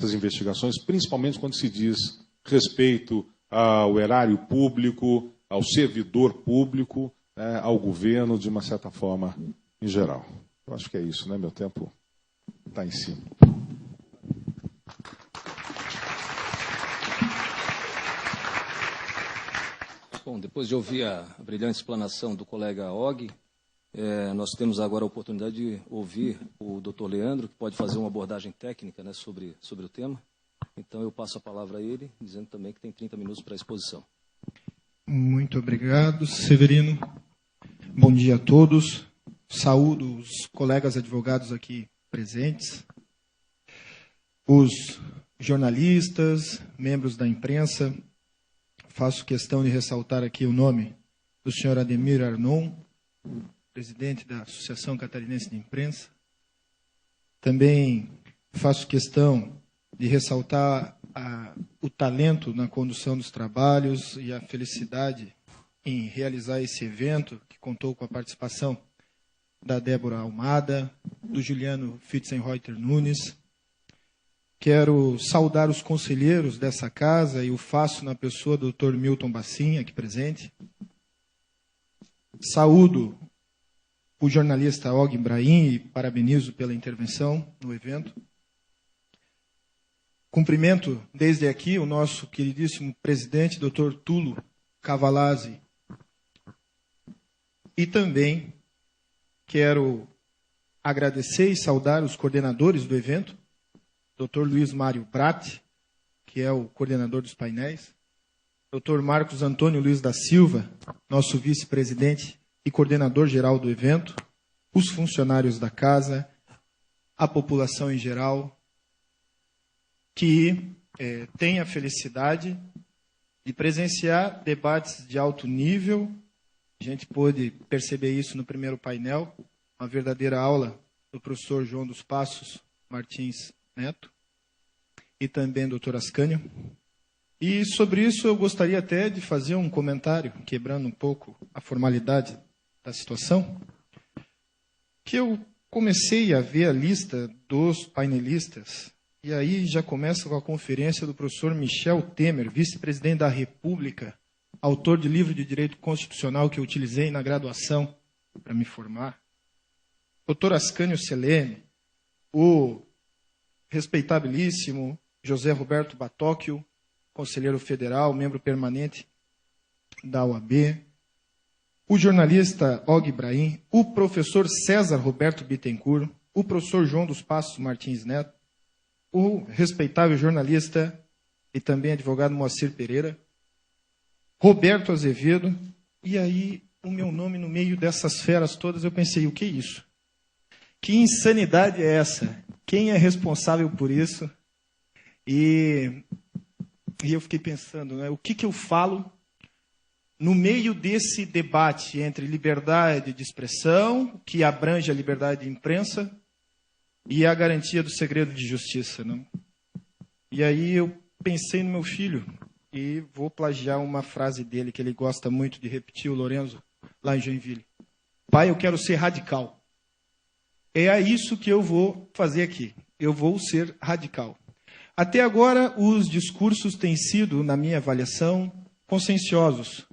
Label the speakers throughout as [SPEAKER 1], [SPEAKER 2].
[SPEAKER 1] essas investigações, principalmente quando se diz respeito ao erário público, ao servidor público, ao governo, de uma certa forma, em geral. Eu acho que é isso, né? Meu tempo está em cima.
[SPEAKER 2] Bom, depois de ouvir a brilhante explanação do colega Og, nós temos agora a oportunidade de ouvir o Dr. Leandro, que pode fazer uma abordagem técnica, né, sobre o tema. Então, eu passo a palavra a ele, dizendo também que tem 30 minutos para a exposição.
[SPEAKER 3] Muito obrigado, Severino. Bom dia a todos. Saúdo os colegas advogados aqui presentes, os jornalistas, membros da imprensa. Faço questão de ressaltar aqui o nome do senhor Ademir Arnon, presidente da Associação Catarinense de Imprensa. Também faço questão de ressaltar o talento na condução dos trabalhos e a felicidade em realizar esse evento, que contou com a participação da Débora Almada, do Juliano Fitzenreuter Nunes. Quero saudar os conselheiros dessa casa e o faço na pessoa do Dr. Milton Bacin, aqui presente. Saúdo o jornalista Og Ibrahim e parabenizo pela intervenção no evento. Cumprimento desde aqui o nosso queridíssimo presidente, Dr. Tulo Cavalazzi. E também quero agradecer e saudar os coordenadores do evento, Dr. Luiz Mário Bratti, que é o coordenador dos painéis, Dr. Marcos Antônio Luiz da Silva, nosso vice-presidente e coordenador geral do evento, os funcionários da casa, a população em geral, que tem a felicidade de presenciar debates de alto nível. A gente pôde perceber isso no primeiro painel, uma verdadeira aula do professor João dos Passos Martins Neto, e também do Dr. Ascânio. E sobre isso eu gostaria até de fazer um comentário, quebrando um pouco a formalidade da situação, que eu comecei a ver a lista dos painelistas, e aí já começa com a conferência do professor Michel Temer, vice-presidente da República, autor de livro de Direito Constitucional que eu utilizei na graduação para me formar. Dr. Ascânio Selene, o respeitabilíssimo José Roberto Batóquio, conselheiro federal, membro permanente da OAB, o jornalista Og Ibrahim, o professor César Roberto Bittencourt, o professor João dos Passos Martins Neto, o respeitável jornalista e também advogado Moacir Pereira, Roberto Azevedo, e aí o meu nome no meio dessas feras todas, eu pensei, o que é isso? Que insanidade é essa? Quem é responsável por isso? E eu fiquei pensando, né, o que eu falo no meio desse debate entre liberdade de expressão, que abrange a liberdade de imprensa, e a garantia do segredo de justiça, não? E aí eu pensei no meu filho, e vou plagiar uma frase dele, que ele gosta muito de repetir, o Lorenzo, lá em Joinville. Pai, eu quero ser radical. É isso que eu vou fazer aqui. Eu vou ser radical. Até agora, os discursos têm sido, na minha avaliação, conscienciosos,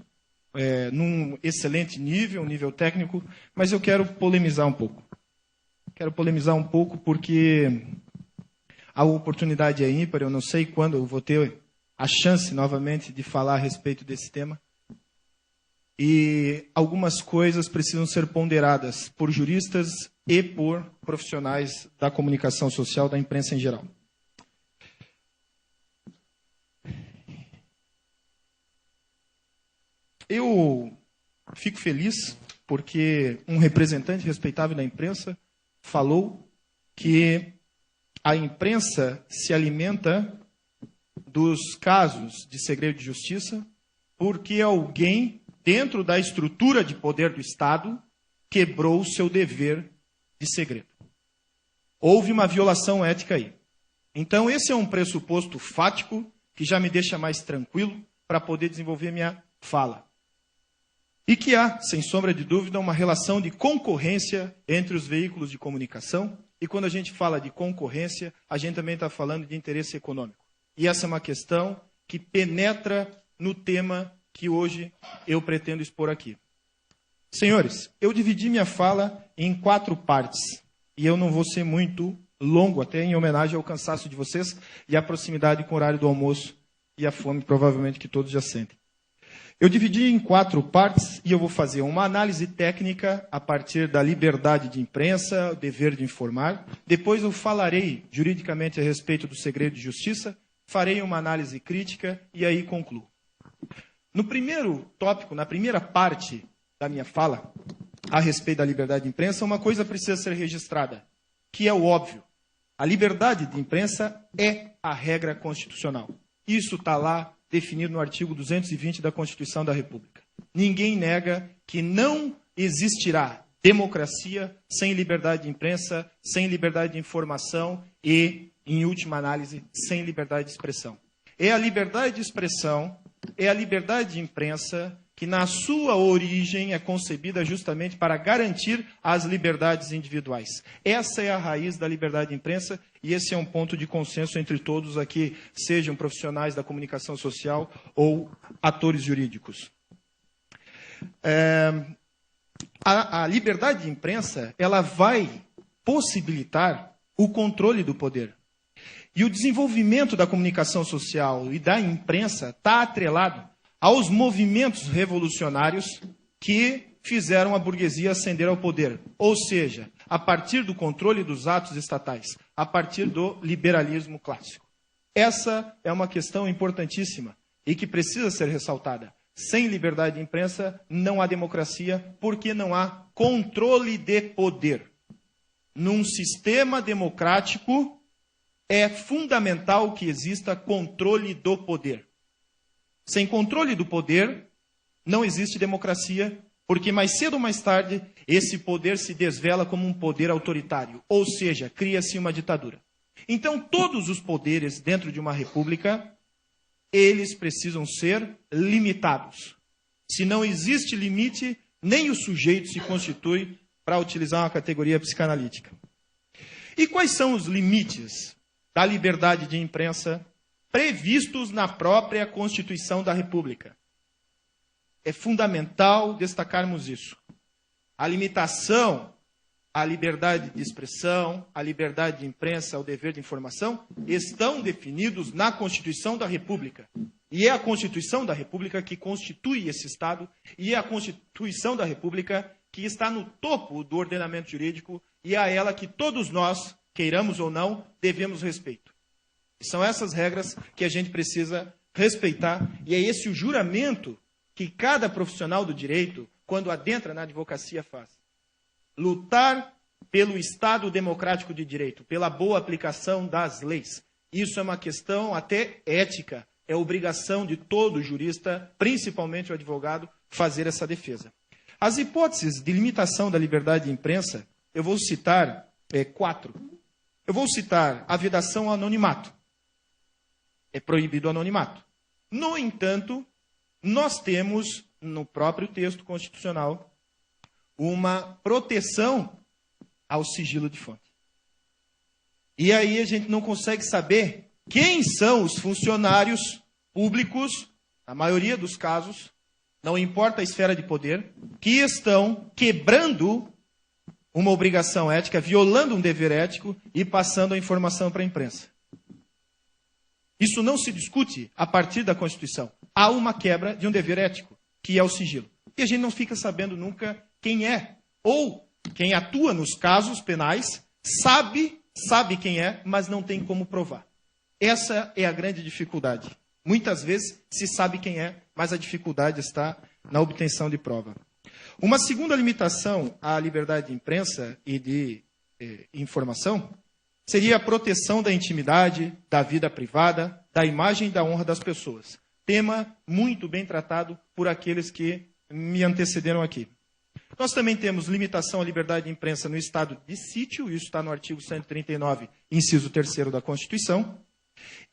[SPEAKER 3] num excelente nível, um nível técnico, mas eu quero polemizar um pouco. Quero polemizar um pouco porque a oportunidade é ímpar, eu não sei quando eu vou ter a chance novamente de falar a respeito desse tema. E algumas coisas precisam ser ponderadas por juristas e por profissionais da comunicação social, da imprensa em geral. Eu fico feliz porque um representante respeitável da imprensa falou que a imprensa se alimenta dos casos de segredo de justiça porque alguém, dentro da estrutura de poder do Estado, quebrou o seu dever de segredo. Houve uma violação ética aí. Então, esse é um pressuposto fático que já me deixa mais tranquilo para poder desenvolver minha fala. E que há, sem sombra de dúvida, uma relação de concorrência entre os veículos de comunicação e quando a gente fala de concorrência, a gente também está falando de interesse econômico. E essa é uma questão que penetra no tema que hoje eu pretendo expor aqui. Senhores, eu dividi minha fala em 4 partes, e eu não vou ser muito longo, até em homenagem ao cansaço de vocês e à proximidade com o horário do almoço e a fome, provavelmente, que todos já sentem. Eu dividi em 4 partes e eu vou fazer uma análise técnica a partir da liberdade de imprensa, o dever de informar. Depois eu falarei juridicamente a respeito do segredo de justiça, farei uma análise crítica e aí concluo. No primeiro tópico, na primeira parte da minha fala, a respeito da liberdade de imprensa, uma coisa precisa ser registrada, que é o óbvio. A liberdade de imprensa é a regra constitucional. Isso está lá definido no artigo 220 da Constituição da República. Ninguém nega que não existirá democracia sem liberdade de imprensa, sem liberdade de informação e, em última análise, sem liberdade de expressão. É a liberdade de expressão, é a liberdade de imprensa que, na sua origem, é concebida justamente para garantir as liberdades individuais. Essa é a raiz da liberdade de imprensa e esse é um ponto de consenso entre todos aqui, sejam profissionais da comunicação social ou atores jurídicos. A liberdade de imprensa, ela vai possibilitar o controle do poder. E o desenvolvimento da comunicação social e da imprensa está atrelado aos movimentos revolucionários que fizeram a burguesia ascender ao poder. Ou seja, a partir do controle dos atos estatais, a partir do liberalismo clássico. Essa é uma questão importantíssima e que precisa ser ressaltada. Sem liberdade de imprensa não há democracia, porque não há controle de poder. Num sistema democrático, é fundamental que exista controle do poder. Sem controle do poder, não existe democracia, porque mais cedo ou mais tarde, esse poder se desvela como um poder autoritário, ou seja, cria-se uma ditadura. Então, todos os poderes dentro de uma república, eles precisam ser limitados. Se não existe limite, nem o sujeito se constitui para utilizar uma categoria psicanalítica. E quais são os limites da liberdade de imprensa previstos na própria Constituição da República? É fundamental destacarmos isso. A limitação à liberdade de expressão, à liberdade de imprensa, ao dever de informação, estão definidos na Constituição da República. E é a Constituição da República que constitui esse Estado, e é a Constituição da República que está no topo do ordenamento jurídico, e é a ela que todos nós, queiramos ou não, devemos respeito. E são essas regras que a gente precisa respeitar, e é esse o juramento que cada profissional do direito, quando adentra na advocacia, faz. Lutar pelo Estado democrático de direito, pela boa aplicação das leis. Isso é uma questão até ética, é obrigação de todo jurista, principalmente o advogado, fazer essa defesa. As hipóteses de limitação da liberdade de imprensa, eu vou citar 4. Eu vou citar a vedação ao anonimato. É proibido o anonimato. No entanto, nós temos, no próprio texto constitucional, uma proteção ao sigilo de fonte. E aí a gente não consegue saber quem são os funcionários públicos, na maioria dos casos, não importa a esfera de poder, que estão quebrando uma obrigação ética, violando um dever ético e passando a informação para a imprensa. Isso não se discute a partir da Constituição. Há uma quebra de um dever ético, que é o sigilo. E a gente não fica sabendo nunca quem é. Ou quem atua nos casos penais sabe quem é, mas não tem como provar. Essa é a grande dificuldade. Muitas vezes se sabe quem é, mas a dificuldade está na obtenção de prova. Uma segunda limitação à liberdade de imprensa e de informação seria a proteção da intimidade, da vida privada, da imagem e da honra das pessoas. Tema muito bem tratado por aqueles que me antecederam aqui. Nós também temos limitação à liberdade de imprensa no estado de sítio, isso está no artigo 139, inciso 3º da Constituição.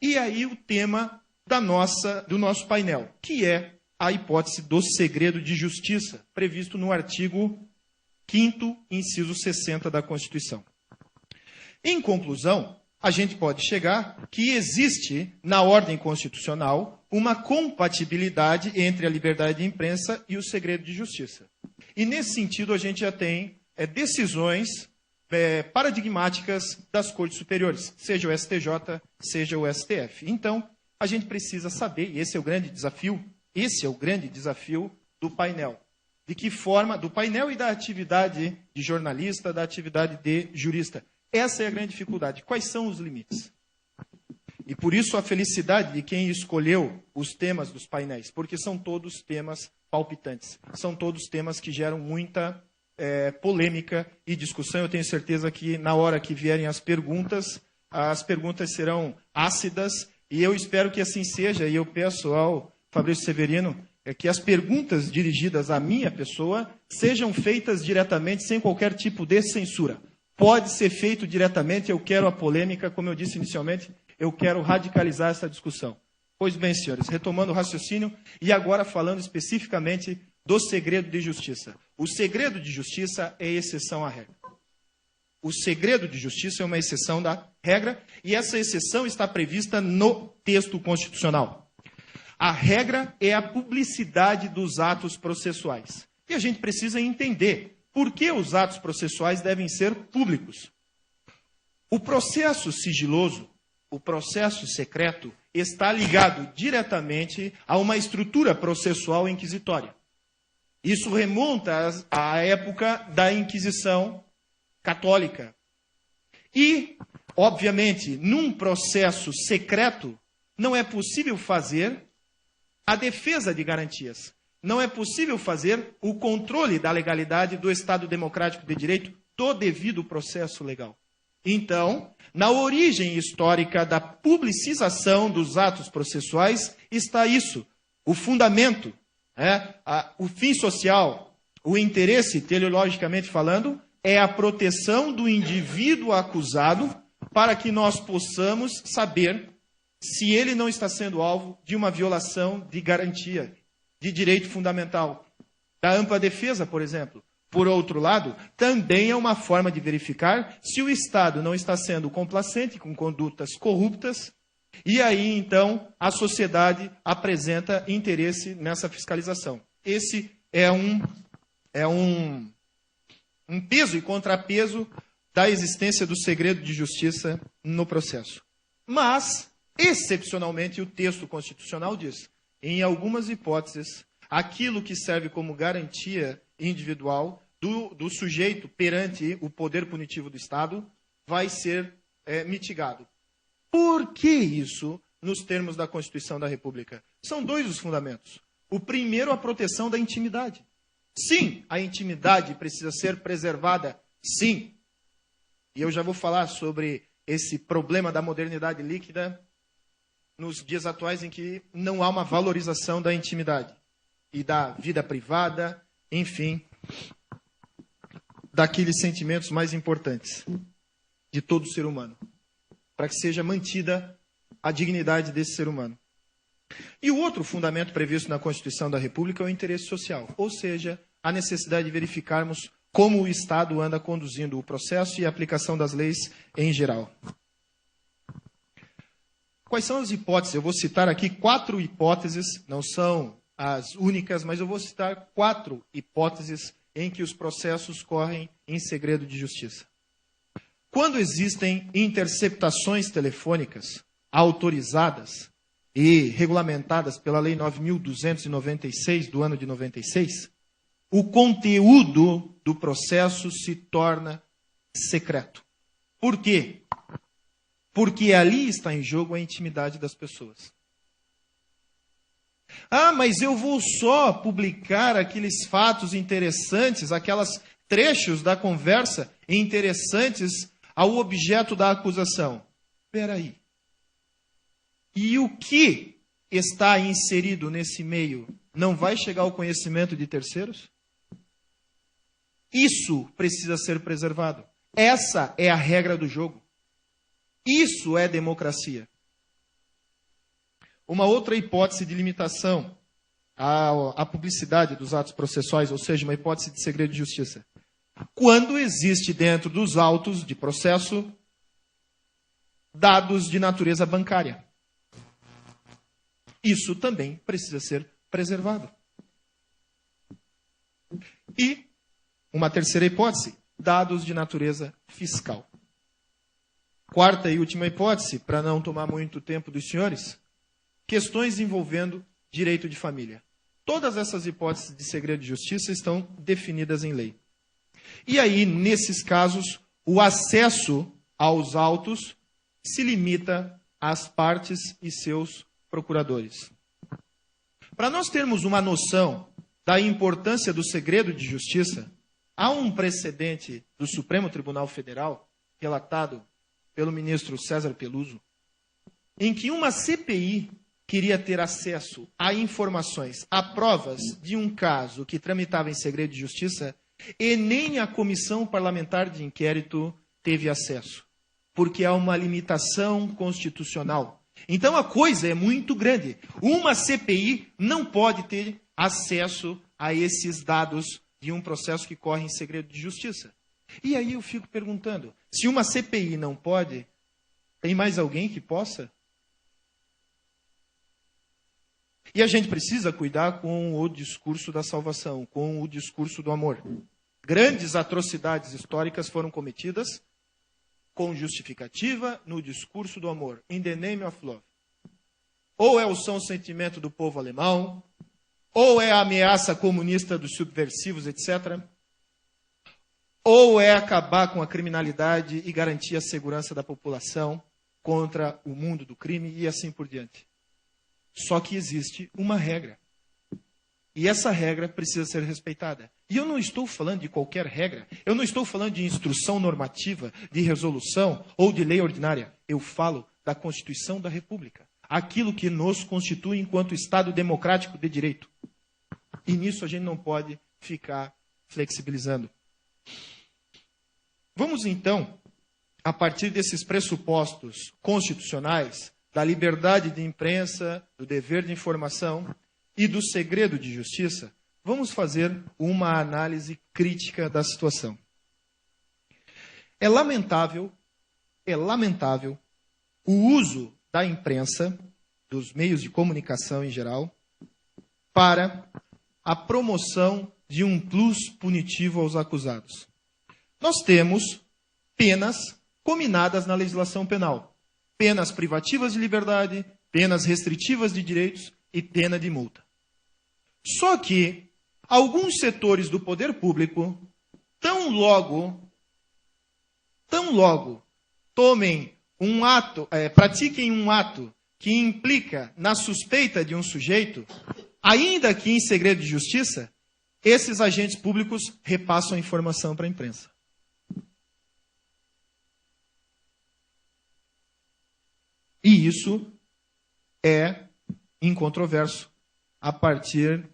[SPEAKER 3] E aí o tema do nosso painel, que é a hipótese do segredo de justiça, previsto no artigo 5º, inciso 60 da Constituição. Em conclusão, a gente pode chegar que existe, na ordem constitucional, uma compatibilidade entre a liberdade de imprensa e o segredo de justiça. E, nesse sentido, a gente já tem decisões paradigmáticas das cortes superiores, seja o STJ, seja o STF. Então, a gente precisa saber, e esse é o grande desafio do painel. De que forma, do painel e da atividade de jornalista, da atividade de jurista. Essa é a grande dificuldade. Quais são os limites? E por isso a felicidade de quem escolheu os temas dos painéis, porque são todos temas palpitantes. São todos temas que geram muita polêmica e discussão. Eu tenho certeza que na hora que vierem as perguntas serão ácidas, e eu espero que assim seja, e eu peço ao Fabrício Severino que as perguntas dirigidas à minha pessoa sejam feitas diretamente, sem qualquer tipo de censura. Pode ser feito diretamente, eu quero a polêmica, como eu disse inicialmente, eu quero radicalizar essa discussão. Pois bem, senhores, retomando o raciocínio e agora falando especificamente do segredo de justiça. O segredo de justiça é exceção à regra. O segredo de justiça é uma exceção da regra e essa exceção está prevista no texto constitucional. A regra é a publicidade dos atos processuais. E a gente precisa entender por que os atos processuais devem ser públicos. O processo sigiloso, o processo secreto, está ligado diretamente a uma estrutura processual inquisitória. Isso remonta à época da Inquisição católica. E, obviamente, num processo secreto, não é possível fazer a defesa de garantias. Não é possível fazer o controle da legalidade do Estado Democrático de Direito do devido processo legal. Então, na origem histórica da publicização dos atos processuais está isso, o fundamento, o fim social, o interesse, teleologicamente falando, é a proteção do indivíduo acusado para que nós possamos saber se ele não está sendo alvo de uma violação de garantia, de direito fundamental, da ampla defesa, por exemplo. Por outro lado, também é uma forma de verificar se o Estado não está sendo complacente com condutas corruptas, e aí, então, a sociedade apresenta interesse nessa fiscalização. Esse é um peso e contrapeso da existência do segredo de justiça no processo. Mas, excepcionalmente, o texto constitucional diz, em algumas hipóteses, aquilo que serve como garantia individual do sujeito perante o poder punitivo do Estado vai ser mitigado. Por que isso nos termos da Constituição da República? São dois os fundamentos. O primeiro, a proteção da intimidade. Sim, a intimidade precisa ser preservada, sim. E eu já vou falar sobre esse problema da modernidade líquida nos dias atuais em que não há uma valorização da intimidade e da vida privada, enfim, daqueles sentimentos mais importantes de todo ser humano, para que seja mantida a dignidade desse ser humano. E o outro fundamento previsto na Constituição da República é o interesse social, ou seja, a necessidade de verificarmos como o Estado anda conduzindo o processo e a aplicação das leis em geral. Quais são as hipóteses? Eu vou citar aqui 4 hipóteses, não são as únicas, mas eu vou citar 4 hipóteses em que os processos correm em segredo de justiça. Quando existem interceptações telefônicas autorizadas e regulamentadas pela Lei 9.296 do ano de 96, o conteúdo do processo se torna secreto. Por quê? Porque ali está em jogo a intimidade das pessoas. Ah, mas eu vou só publicar aqueles fatos interessantes, aquelas trechos da conversa interessantes ao objeto da acusação. Espera aí. E o que está inserido nesse meio não vai chegar ao conhecimento de terceiros? Isso precisa ser preservado. Essa é a regra do jogo. Isso é democracia. Uma outra hipótese de limitação à publicidade dos atos processuais, ou seja, uma hipótese de segredo de justiça. Quando existe dentro dos autos de processo dados de natureza bancária. Isso também precisa ser preservado. E uma terceira hipótese, dados de natureza fiscal. Quarta e última hipótese, para não tomar muito tempo dos senhores, questões envolvendo direito de família. Todas essas hipóteses de segredo de justiça estão definidas em lei. E aí, nesses casos, o acesso aos autos se limita às partes e seus procuradores. Para nós termos uma noção da importância do segredo de justiça, há um precedente do Supremo Tribunal Federal, relatado pelo ministro César Peluso, em que uma CPI queria ter acesso a informações, a provas de um caso que tramitava em segredo de justiça, e nem a Comissão Parlamentar de Inquérito teve acesso, porque há uma limitação constitucional. Então a coisa é muito grande. Uma CPI não pode ter acesso a esses dados de um processo que corre em segredo de justiça. E aí eu fico perguntando, se uma CPI não pode, tem mais alguém que possa? E a gente precisa cuidar com o discurso da salvação, com o discurso do amor. Grandes atrocidades históricas foram cometidas com justificativa no discurso do amor, in the name of love. Ou é o são sentimento do povo alemão, ou é a ameaça comunista dos subversivos, etc., ou é acabar com a criminalidade e garantir a segurança da população contra o mundo do crime e assim por diante. Só que existe uma regra. E essa regra precisa ser respeitada. E eu não estou falando de qualquer regra. Eu não estou falando de instrução normativa, de resolução ou de lei ordinária. Eu falo da Constituição da República. Aquilo que nos constitui enquanto Estado democrático de direito. E nisso a gente não pode ficar flexibilizando. Vamos então, a partir desses pressupostos constitucionais, da liberdade de imprensa, do dever de informação e do segredo de justiça, vamos fazer uma análise crítica da situação. É lamentável o uso da imprensa, dos meios de comunicação em geral, para a promoção de um plus punitivo aos acusados. Nós temos penas cominadas na legislação penal. Penas privativas de liberdade, penas restritivas de direitos e pena de multa. Só que alguns setores do poder público, tão logo pratiquem um ato que implica na suspeita de um sujeito, ainda que em segredo de justiça, esses agentes públicos repassam a informação para a imprensa. E isso é incontroverso a partir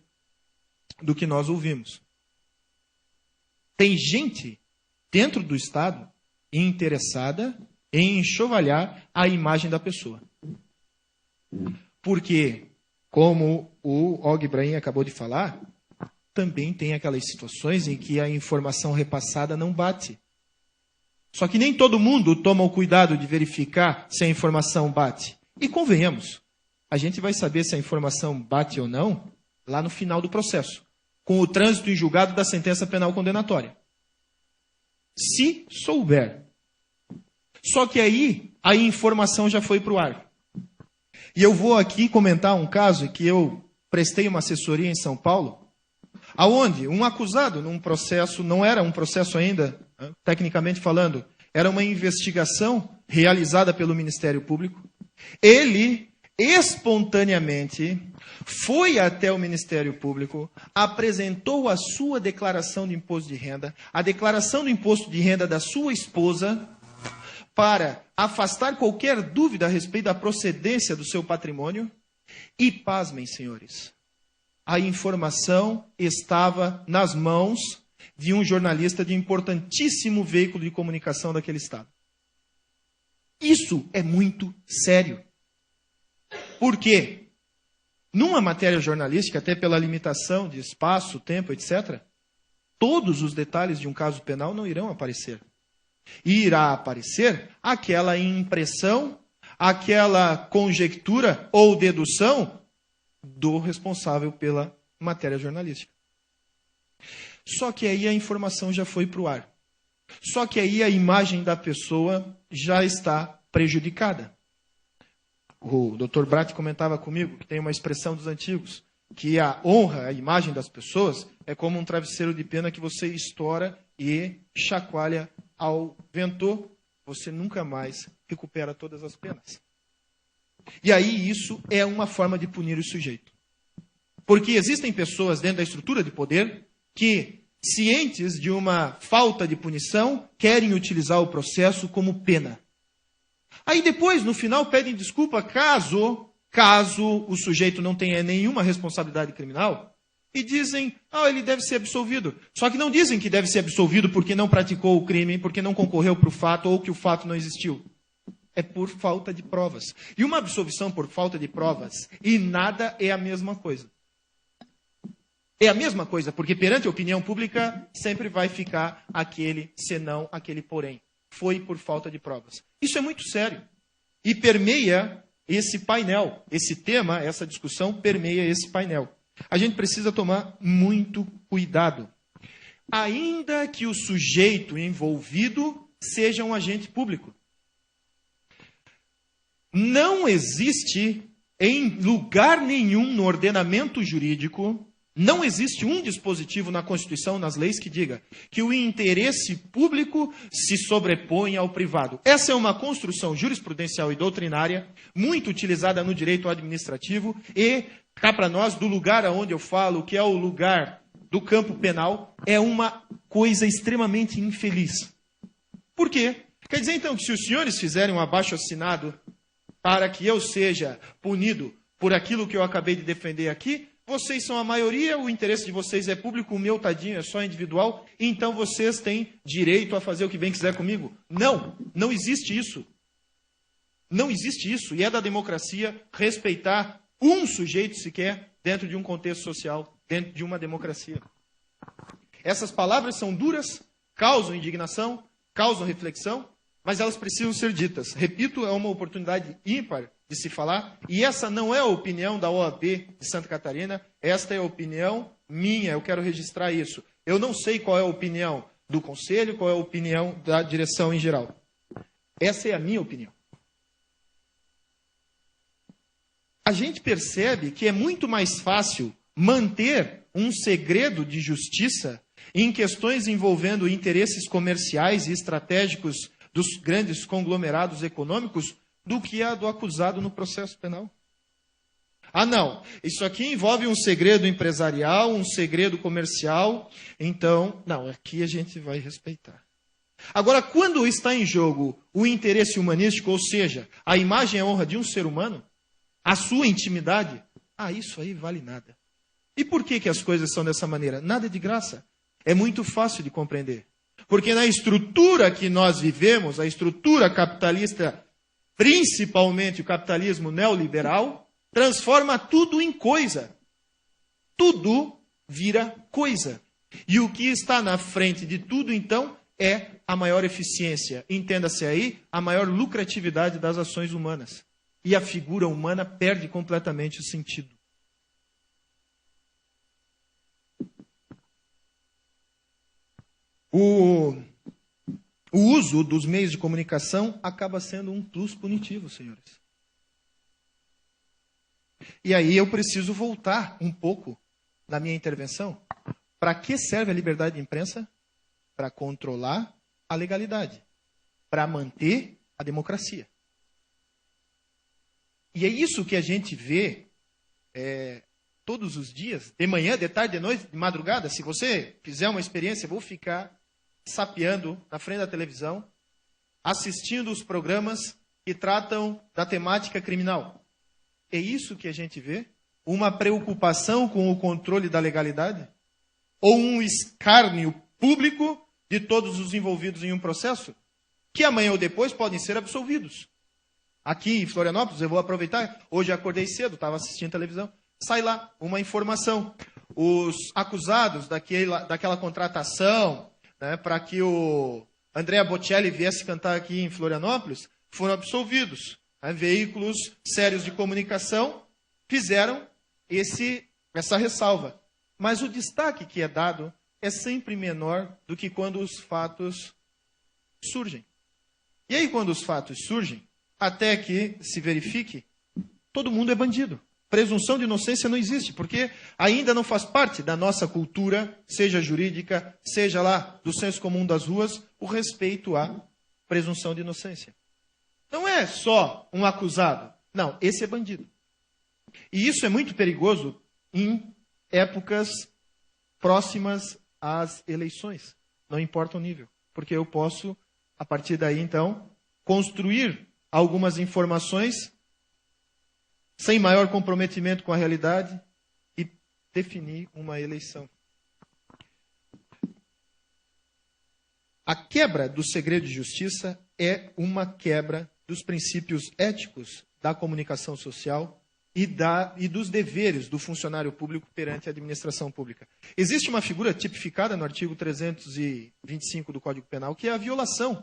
[SPEAKER 3] do que nós ouvimos. Tem gente dentro do Estado interessada em enxovalhar a imagem da pessoa. Porque, como o Og Brahim acabou de falar, também tem aquelas situações em que a informação repassada não bate. Só que nem todo mundo toma o cuidado de verificar se a informação bate. E convenhamos, a gente vai saber se a informação bate ou não lá no final do processo, com o trânsito em julgado da sentença penal condenatória. Se souber. Só que aí a informação já foi para o ar. E eu vou aqui comentar um caso que eu prestei uma assessoria em São Paulo, aonde um acusado num processo, não era um processo ainda, tecnicamente falando, era uma investigação realizada pelo Ministério Público. Ele, espontaneamente, foi até o Ministério Público, apresentou a sua declaração de imposto de renda, a declaração do imposto de renda da sua esposa, para afastar qualquer dúvida a respeito da procedência do seu patrimônio. E, pasmem, senhores, a informação estava nas mãos de um jornalista de importantíssimo veículo de comunicação daquele estado. Isso é muito sério. Por quê? Numa matéria jornalística, até pela limitação de espaço, tempo, etc., todos os detalhes de um caso penal não irão aparecer. E irá aparecer aquela impressão, aquela conjectura ou dedução do responsável pela matéria jornalística. Só que aí a informação já foi para o ar. Só que aí a imagem da pessoa já está prejudicada. O Dr. Brat comentava comigo que tem uma expressão dos antigos, que a honra, a imagem das pessoas, é como um travesseiro de pena que você estoura e chacoalha ao vento, você nunca mais recupera todas as penas. E aí isso é uma forma de punir o sujeito. Porque existem pessoas dentro da estrutura de poder que, cientes de uma falta de punição, querem utilizar o processo como pena. Aí depois, no final, pedem desculpa caso o sujeito não tenha nenhuma responsabilidade criminal e dizem, ele deve ser absolvido. Só que não dizem que deve ser absolvido porque não praticou o crime, porque não concorreu para o fato ou que o fato não existiu. É por falta de provas. E uma absolvição por falta de provas e nada é a mesma coisa. É a mesma coisa, porque perante a opinião pública sempre vai ficar aquele senão, aquele porém. Foi por falta de provas. Isso é muito sério. E permeia esse painel. Esse tema, essa discussão, permeia esse painel. A gente precisa tomar muito cuidado. Ainda que o sujeito envolvido seja um agente público. Não existe em lugar nenhum no ordenamento jurídico, não existe um dispositivo na Constituição, nas leis, que diga que o interesse público se sobrepõe ao privado. Essa é uma construção jurisprudencial e doutrinária, muito utilizada no direito administrativo e, cá para nós, do lugar aonde eu falo, que é o lugar do campo penal, é uma coisa extremamente infeliz. Por quê? Quer dizer, então, que se os senhores fizerem um abaixo-assinado para que eu seja punido por aquilo que eu acabei de defender aqui, vocês são a maioria, o interesse de vocês é público, o meu, tadinho, é só individual, então vocês têm direito a fazer o que bem quiser comigo. Não, não existe isso. Não existe isso. E é da democracia respeitar um sujeito sequer dentro de um contexto social, dentro de uma democracia. Essas palavras são duras, causam indignação, causam reflexão, mas elas precisam ser ditas. Repito, é uma oportunidade ímpar de se falar, e essa não é a opinião da OAB de Santa Catarina, esta é a opinião minha, eu quero registrar isso. Eu não sei qual é a opinião do Conselho, qual é a opinião da direção em geral. Essa é a minha opinião. A gente percebe que é muito mais fácil manter um segredo de justiça em questões envolvendo interesses comerciais e estratégicos dos grandes conglomerados econômicos do que a do acusado no processo penal. Não, isso aqui envolve um segredo empresarial, um segredo comercial, então, não, aqui a gente vai respeitar. Agora, quando está em jogo o interesse humanístico, ou seja, a imagem e a honra de um ser humano, a sua intimidade, isso aí vale nada. E por que as coisas são dessa maneira? Nada de graça. É muito fácil de compreender. Porque na estrutura que nós vivemos, a estrutura capitalista, principalmente o capitalismo neoliberal, transforma tudo em coisa. Tudo vira coisa. E o que está na frente de tudo, então, é a maior eficiência. Entenda-se aí, a maior lucratividade das ações humanas. E a figura humana perde completamente o sentido. O uso dos meios de comunicação acaba sendo um plus punitivo, senhores. E aí eu preciso voltar um pouco na minha intervenção. Para que serve a liberdade de imprensa? Para controlar a legalidade. Para manter a democracia. E é isso que a gente vê todos os dias, de manhã, de tarde, de noite, de madrugada. Se você fizer uma experiência, eu vou ficar sapeando na frente da televisão, assistindo os programas que tratam da temática criminal. É isso que a gente vê? Uma preocupação com o controle da legalidade? Ou um escárnio público de todos os envolvidos em um processo? Que amanhã ou depois podem ser absolvidos. Aqui em Florianópolis, eu vou aproveitar, hoje acordei cedo, estava assistindo televisão, sai lá uma informação. Os acusados daquela contratação, né, para que o Andrea Bocelli viesse cantar aqui em Florianópolis, foram absolvidos. Veículos sérios de comunicação fizeram essa ressalva. Mas o destaque que é dado é sempre menor do que quando os fatos surgem. E aí, quando os fatos surgem, até que se verifique, todo mundo é bandido. Presunção de inocência não existe, porque ainda não faz parte da nossa cultura, seja jurídica, seja lá do senso comum das ruas, o respeito à presunção de inocência. Não é só um acusado. Não, esse é bandido. E isso é muito perigoso em épocas próximas às eleições. Não importa o nível. Porque eu posso, a partir daí, então, construir algumas informações sem maior comprometimento com a realidade e definir uma eleição. A quebra do segredo de justiça é uma quebra dos princípios éticos da comunicação social e dos deveres do funcionário público perante a administração pública. Existe uma figura tipificada no artigo 325 do Código Penal, que é a violação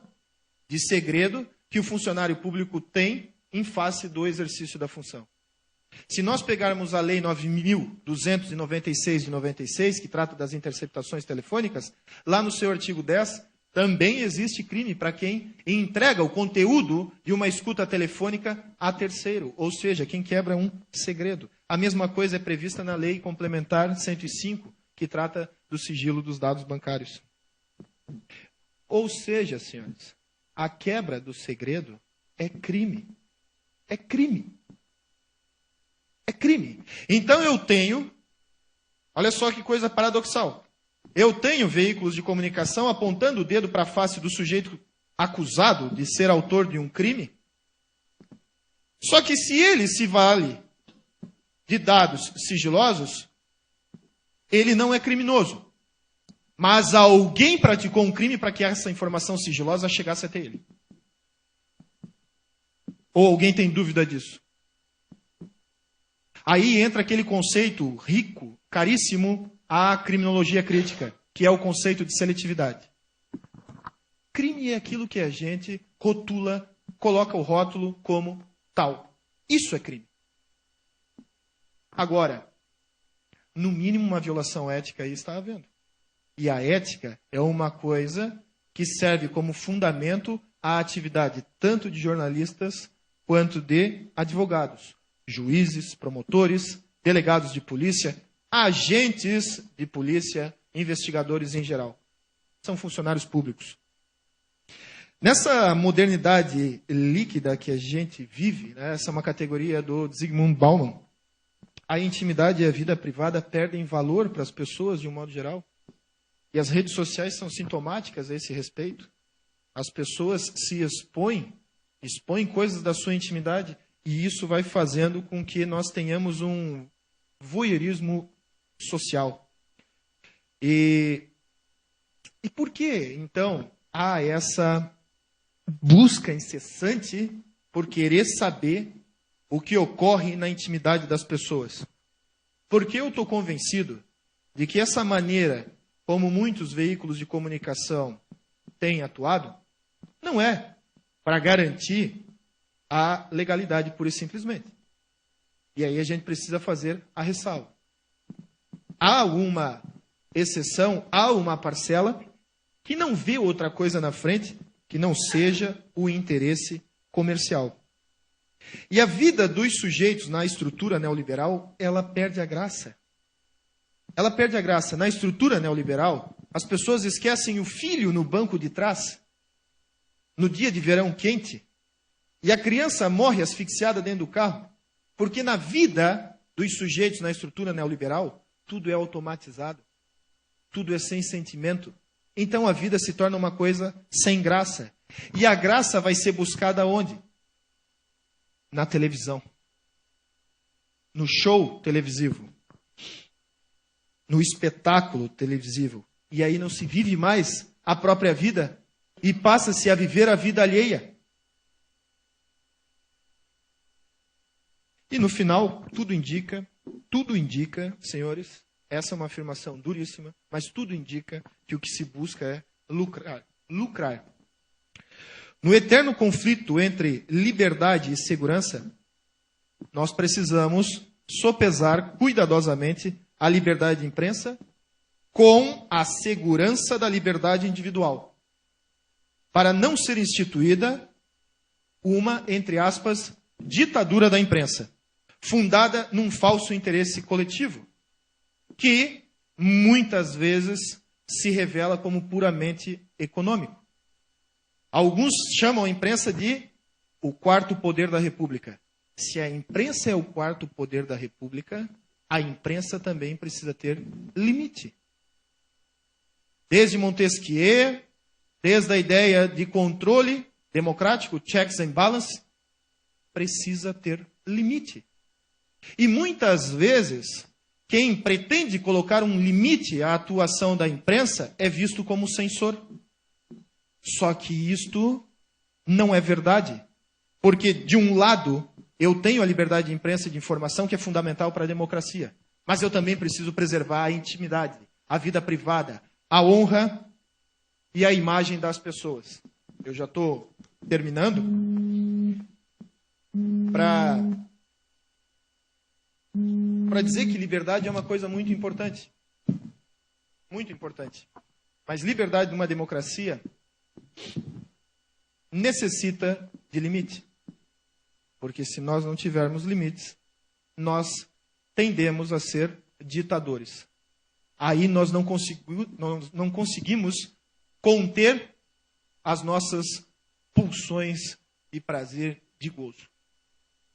[SPEAKER 3] de segredo que o funcionário público tem em face do exercício da função. Se nós pegarmos a Lei 9.296 de 96, que trata das interceptações telefônicas, lá no seu artigo 10, também existe crime para quem entrega o conteúdo de uma escuta telefônica a terceiro, ou seja, quem quebra um segredo. A mesma coisa é prevista na Lei Complementar 105, que trata do sigilo dos dados bancários. Ou seja, senhores, a quebra do segredo é crime. É crime. É crime. Então eu tenho, olha só que coisa paradoxal. Eu tenho veículos de comunicação apontando o dedo para a face do sujeito acusado de ser autor de um crime. Só que se ele se vale de dados sigilosos, ele não é criminoso. Mas alguém praticou um crime para que essa informação sigilosa chegasse até ele. Ou alguém tem dúvida disso? Aí entra aquele conceito rico, caríssimo, à criminologia crítica, que é o conceito de seletividade. Crime é aquilo que a gente rotula, coloca o rótulo como tal. Isso é crime. Agora, no mínimo uma violação ética aí está havendo. E a ética é uma coisa que serve como fundamento à atividade tanto de jornalistas quanto de advogados, juízes, promotores, delegados de polícia, agentes de polícia, investigadores em geral. São funcionários públicos. Nessa modernidade líquida que a gente vive, né, essa é uma categoria do Zygmunt Bauman, a intimidade e a vida privada perdem valor para as pessoas de um modo geral. E as redes sociais são sintomáticas a esse respeito. As pessoas se expõem coisas da sua intimidade, e isso vai fazendo com que nós tenhamos um voyeurismo social. E por que, então, há essa busca incessante por querer saber o que ocorre na intimidade das pessoas? Porque eu estou convencido de que essa maneira como muitos veículos de comunicação têm atuado, não é para garantir a legalidade pura e simplesmente. E aí a gente precisa fazer a ressalva. Há uma exceção, há uma parcela que não vê outra coisa na frente que não seja o interesse comercial. E a vida dos sujeitos na estrutura neoliberal, ela perde a graça. Ela perde a graça. Na estrutura neoliberal, as pessoas esquecem o filho no banco de trás, no dia de verão quente, e a criança morre asfixiada dentro do carro, porque na vida dos sujeitos na estrutura neoliberal, tudo é automatizado, tudo é sem sentimento. Então a vida se torna uma coisa sem graça. E a graça vai ser buscada onde? Na televisão. No show televisivo. No espetáculo televisivo. E aí não se vive mais a própria vida e passa-se a viver a vida alheia. E no final, tudo indica, senhores, essa é uma afirmação duríssima, mas tudo indica que o que se busca é lucrar. No eterno conflito entre liberdade e segurança, nós precisamos sopesar cuidadosamente a liberdade de imprensa com a segurança da liberdade individual, para não ser instituída uma, entre aspas, ditadura da imprensa, fundada num falso interesse coletivo, que muitas vezes se revela como puramente econômico. Alguns chamam a imprensa de o quarto poder da República. Se a imprensa é o quarto poder da República, a imprensa também precisa ter limite. Desde Montesquieu, desde a ideia de controle democrático, checks and balances, precisa ter limite. E muitas vezes, quem pretende colocar um limite à atuação da imprensa é visto como censor. Só que isto não é verdade. Porque, de um lado, eu tenho a liberdade de imprensa e de informação, que é fundamental para a democracia. Mas eu também preciso preservar a intimidade, a vida privada, a honra e a imagem das pessoas. Eu já estou terminando. Para dizer que liberdade é uma coisa muito importante. Muito importante. Mas liberdade numa democracia necessita de limite. Porque se nós não tivermos limites, nós tendemos a ser ditadores. Aí nós não conseguimos conter as nossas pulsões de prazer, de gozo.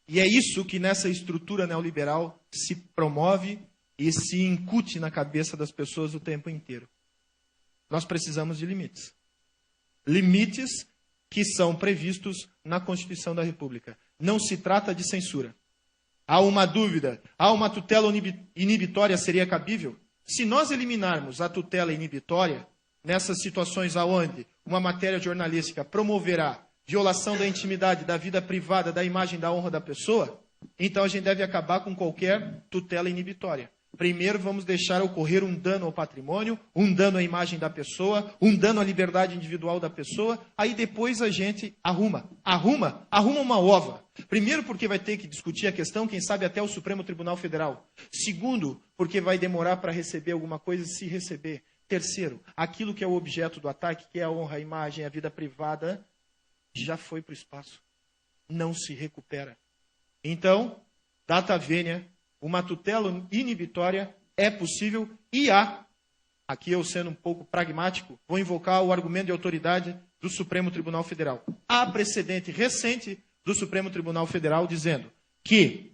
[SPEAKER 3] E é isso que nessa estrutura neoliberal se promove e se incute na cabeça das pessoas o tempo inteiro. Nós precisamos de limites. Limites que são previstos na Constituição da República. Não se trata de censura. Há uma dúvida, há uma tutela inibitória seria cabível? Se nós eliminarmos a tutela inibitória, nessas situações aonde uma matéria jornalística promoverá violação da intimidade, da vida privada, da imagem, da honra da pessoa, então a gente deve acabar com qualquer tutela inibitória. Primeiro vamos deixar ocorrer um dano ao patrimônio, um dano à imagem da pessoa, um dano à liberdade individual da pessoa, aí depois a gente arruma uma ova. Primeiro porque vai ter que discutir a questão, quem sabe até o Supremo Tribunal Federal. Segundo, porque vai demorar para receber alguma coisa, se receber. Terceiro, aquilo que é o objeto do ataque, que é a honra, a imagem, a vida privada, já foi para o espaço. Não se recupera. Então, data vênia, uma tutela inibitória é possível e há. Aqui eu sendo um pouco pragmático, vou invocar o argumento de autoridade do Supremo Tribunal Federal. Há precedente recente do Supremo Tribunal Federal dizendo que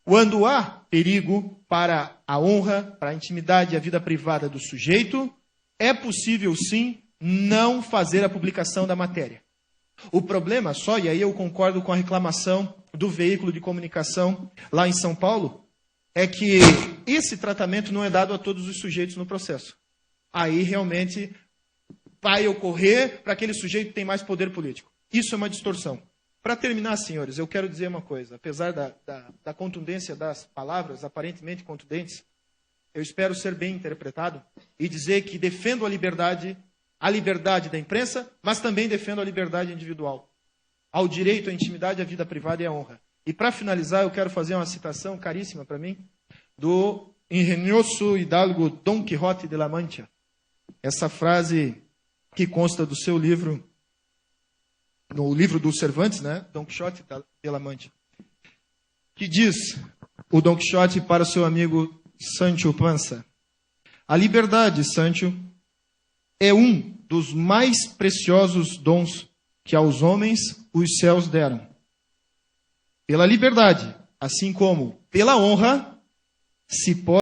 [SPEAKER 3] quando há perigo para a honra, para a intimidade e a vida privada do sujeito, é possível sim não fazer a publicação da matéria. O problema só, e aí eu concordo com a reclamação do veículo de comunicação lá em São Paulo, é que esse tratamento não é dado a todos os sujeitos no processo. Aí realmente vai ocorrer para aquele sujeito que tem mais poder político. Isso é uma distorção. Para terminar, senhores, eu quero dizer uma coisa. Apesar da contundência das palavras, aparentemente contundentes, eu espero ser bem interpretado e dizer que defendo a liberdade da imprensa, mas também defendo a liberdade individual. Ao direito à intimidade, à vida privada e à honra. E para finalizar, eu quero fazer uma citação caríssima para mim, do engenhoso hidalgo Dom Quixote de la Mancha. Essa frase que consta do seu livro, no livro do Cervantes, né? Dom Quixote de la Mancha. Que diz o Dom Quixote para o seu amigo Sancho Panza: a liberdade, Sancho, é um dos mais preciosos dons que aos homens os céus deram. Pela liberdade, assim como pela honra, se pode